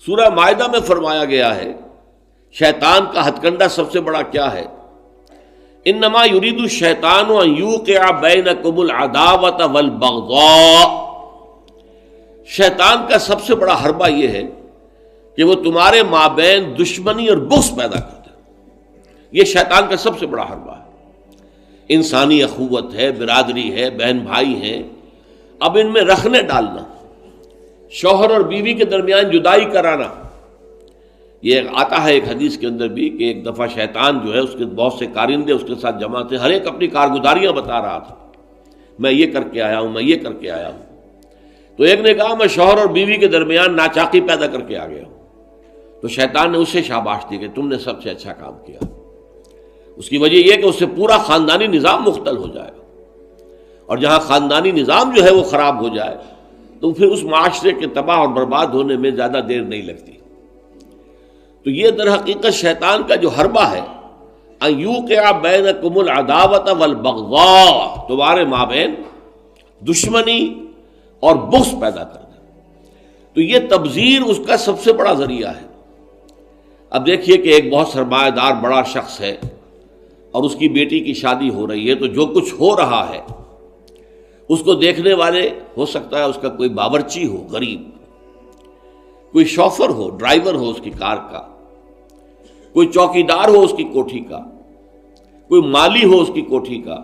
سورہ مائدہ میں فرمایا گیا ہے شیطان کا ہتھ کنڈا سب سے بڑا کیا ہے؟ انما یرید الشیطان ان یوقع بینکم العداوۃ والبغضاء، شیطان کا سب سے بڑا حربہ یہ ہے کہ وہ تمہارے مابین دشمنی اور بغض پیدا کرتا ہے۔ یہ شیطان کا سب سے بڑا حربہ ہے۔ انسانی اخوت ہے، برادری ہے، بہن بھائی ہیں، اب ان میں رکھنے ڈالنا، شوہر اور بیوی کے درمیان جدائی کرانا۔ یہ آتا ہے ایک حدیث کے اندر بھی کہ ایک دفعہ شیطان جو ہے اس کے بہت سے کارندے اس کے ساتھ جمع تھے، ہر ایک اپنی کارگزاریاں بتا رہا تھا، میں یہ کر کے آیا ہوں، میں یہ کر کے آیا ہوں۔ تو ایک نے کہا میں شوہر اور بیوی کے درمیان ناچاقی پیدا کر کے آ گیا ہوں۔ تو شیطان نے اسے شاباش دی کہ تم نے سب سے اچھا کام کیا۔ اس کی وجہ یہ کہ اس سے پورا خاندانی نظام مختل ہو جائے گا، اور جہاں خاندانی نظام جو ہے وہ خراب ہو جائے تو پھر اس معاشرے کے تباہ اور برباد ہونے میں زیادہ دیر نہیں لگتی۔ تو یہ در حقیقت شیطان کا جو حربہ ہے ان یوقع بینکم العداوۃ والبغضاء، تمہارے مابین دشمنی اور بغض پیدا کرنا، تو یہ تبذیر اس کا سب سے بڑا ذریعہ ہے۔ اب دیکھیے کہ ایک بہت سرمایہ دار بڑا شخص ہے اور اس کی بیٹی کی شادی ہو رہی ہے، تو جو کچھ ہو رہا ہے اس کو دیکھنے والے ہو سکتا ہے اس کا کوئی باورچی ہو غریب، کوئی شوفر ہو، ڈرائیور ہو اس کی کار کا، کوئی چوکیدار ہو اس کی کوٹھی کا، کوئی مالی ہو اس کی کوٹھی کا،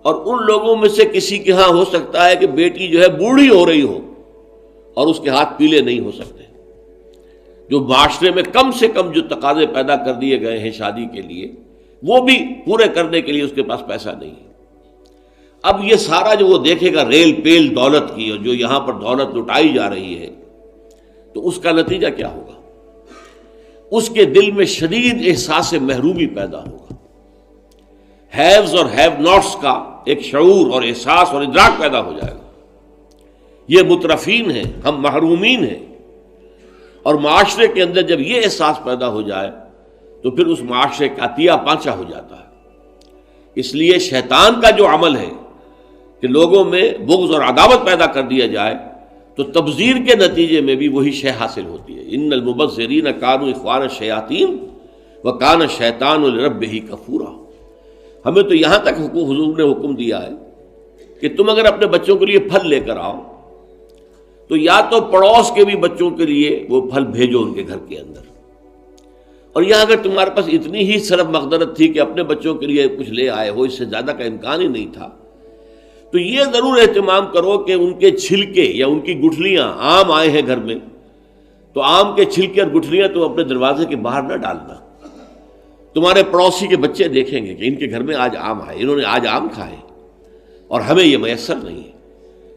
اور ان لوگوں میں سے کسی کے ہاں ہو سکتا ہے کہ بیٹی جو ہے بوڑھی ہو رہی ہو اور اس کے ہاتھ پیلے نہیں ہو سکتے، جو معاشرے میں کم سے کم جو تقاضے پیدا کر دیے گئے ہیں شادی کے لیے وہ بھی پورے کرنے کے لیے اس کے پاس پیسہ نہیں ہے۔ اب یہ سارا جو وہ دیکھے گا ریل پیل دولت کی، اور جو یہاں پر دولت لٹائی جا رہی ہے، تو اس کا نتیجہ کیا ہوگا؟ اس کے دل میں شدید احساس محرومی پیدا ہوگا، ہیوز اور ہیو ناٹس کا ایک شعور اور احساس اور ادراک پیدا ہو جائے گا۔ یہ مترفین ہیں، ہم محرومین ہیں، اور معاشرے کے اندر جب یہ احساس پیدا ہو جائے تو پھر اس معاشرے کا عطیہ پانچا ہو جاتا ہے۔ اس لیے شیطان کا جو عمل ہے کہ لوگوں میں بغض اور عداوت پیدا کر دیا جائے، تو تبذیر کے نتیجے میں بھی وہی شے حاصل ہوتی ہے۔ ان المبذرین کانوا اخوان الشیاطین وکان الشیطان لربہ کفورا۔ ہمیں تو یہاں تک حضور نے حکم دیا ہے کہ تم اگر اپنے بچوں کے لیے پھل لے کر آؤ تو یا تو پڑوس کے بھی بچوں کے لیے وہ پھل بھیجو ان کے گھر کے اندر، اور یہاں اگر تمہارے پاس اتنی ہی صرف مقدرت تھی کہ اپنے بچوں کے لیے کچھ لے آئے ہو، اس سے زیادہ کا امکان ہی نہیں تھا، تو یہ ضرور اہتمام کرو کہ ان کے چھلکے یا ان کی گٹھلیاں، آم آئے ہیں گھر میں تو آم کے چھلکے اور گٹھلیاں تو اپنے دروازے کے باہر نہ ڈالنا۔ تمہارے پڑوسی کے بچے دیکھیں گے کہ ان کے گھر میں آج آم آئے، انہوں نے آج آم کھائے اور ہمیں یہ میسر نہیں ہے،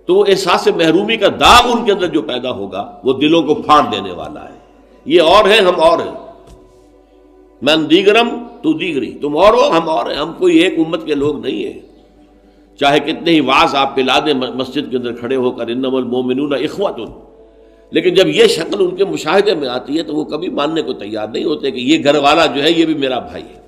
تو وہ احساس محرومی کا داغ ان کے اندر جو پیدا ہوگا وہ دلوں کو پھاڑ دینے والا ہے۔ یہ اور ہیں، ہم اور ہیں، من دیگرم تو دیگری، تم اور ہو ہم اور ہیں، ہم کوئی ایک امت کے لوگ نہیں ہیں، چاہے کتنے ہی واعظ آپ پلا دیں مسجد کے اندر کھڑے ہو کر انما المؤمنون اخوۃ، لیکن جب یہ شکل ان کے مشاہدے میں آتی ہے تو وہ کبھی ماننے کو تیار نہیں ہوتے کہ یہ گھر والا جو ہے یہ بھی میرا بھائی ہے۔